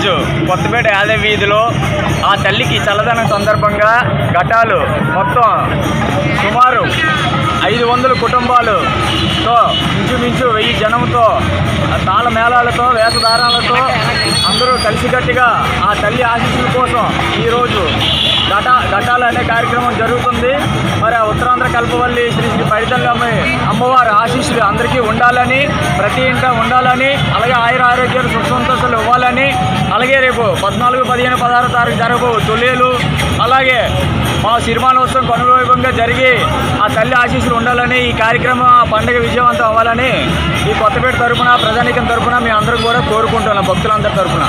ఈరోజు కొత్తపేట యాదవ్ వీధిలో ఆ తల్లికి చల్లదనం సందర్భంగా ఘటాలు మొత్తం సుమారు 500 కుటుంబాలతో ఇంచుమించు 1000 జనంతో తాళ మేళాలతో వేషధారాలతో అందరూ కలిసికట్టుగా ఆ తల్లి ఆశీస్సుల కోసం ఈరోజు ఘటాలు అనే కార్యక్రమం జరుగుతుంది. మరి ఉత్తరాంధ్ర కల్పవల్లి శ్రీ శ్రీ పైడితల్లి అమ్మవారి ఆశీస్సులు అందరికీ ఉండాలని, ప్రతి ఇంట ఉండాలని, అలాగే ఆయుర ఆరోగ్యాలు సుఖ సంతోషాలు ఇవ్వాలని, అలాగే రేపు 14, 15, 16 తారీఖు జరగబో తొలేలు, అలాగే మా సిరిమానోత్సవం కనువైభవంగా జరిగి ఆ తల్లి ఆశీస్సులు ఉండాలని, ఈ కార్యక్రమం పండుగ విజయవంతం అవ్వాలని ఈ కొత్తపేట తరఫున ప్రజానీకం తరఫున మేము అందరం కూడా కోరుకుంటున్నాం, భక్తులందరి తరఫున.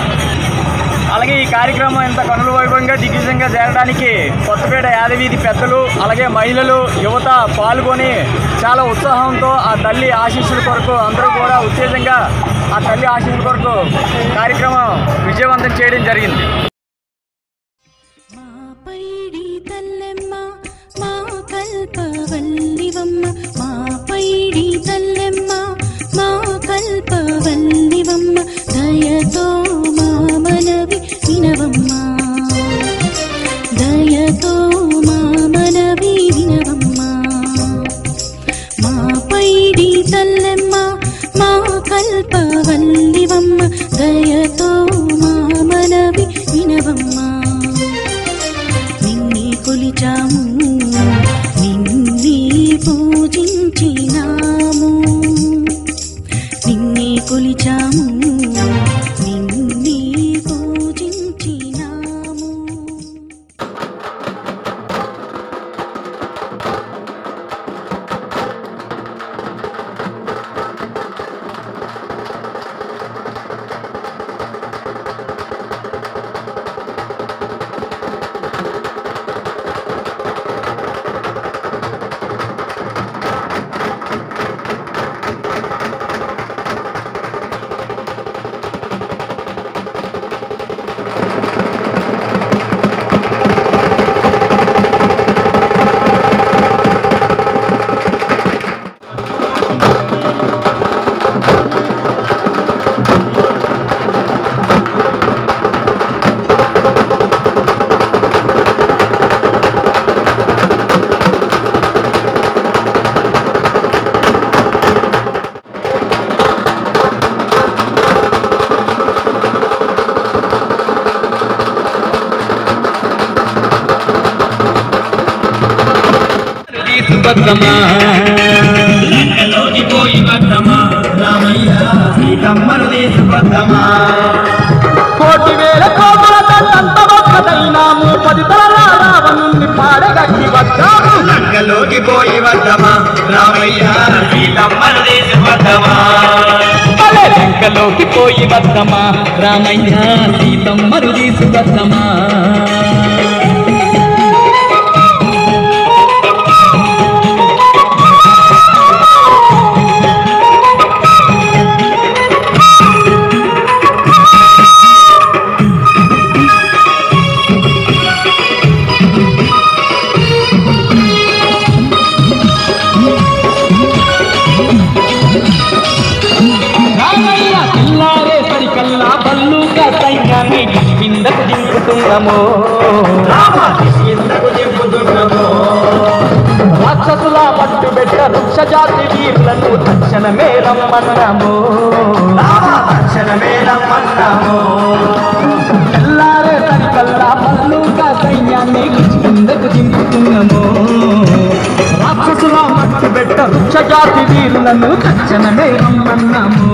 అలాగే ఈ కార్యక్రమం ఇంత కనుల వైభవంగా దిగ్విజయంగా చేరడానికి కొత్తపేట యాదవీధి పెద్దలు, అలాగే మహిళలు, యువత పాల్గొని చాలా ఉత్సాహంతో ఆ తల్లి ఆశీస్సుల కొరకు అందరూ కూడా ఉత్తేజంగా ఆ తల్లి ఆశీస్సుల కొరకు కార్యక్రమం విజయవంతం చేయడం జరిగింది. దయతో మామనవి వినవమ్మ, దయతో మామనవి వినవమ్మ, మా పైడి తల్లెమ్మ మా కల్పవల్లివమ్మ, దయతో మామనవి వినవమ్మ. నిన్నే కొలిచాము, నిన్నే పూజించినాము, నిన్నే కొలిచాము, నిన్నే పూజించినాము. లంకలోకి పోయి వద్దమా రామయ్య సీతమ్మను తీసుకొద్దమా, కోటి వేల కోమలతంత ఒక్కదైనాము, 10 తరాల రావణుణ్ణి పాడగట్టి వద్దాము. లంకలోకి పోయి వద్దమా రామయ్య సీతమ్మను తీసుకొద్దమా, లంకలోకి పోయి వద్దమా రామయ్య సీతమ్మను తీసుకొద్దమా. కిందకు దింపుతున్నాము, రాక్షసుల పట్టు పెట్ట వృక్షజాతి వీరులను తక్షణమే రమ్మన్నాము, తక్షణమే రమ్మన్నాము. తెల్లారే సరికల్లా పల్లుక సైన్యాన్ని కిందకు దింపుతున్నాము, రాక్షసుల పట్టు పెట్ట వృక్షజాతి వీరులను తక్షణమే రమ్మన్నాము.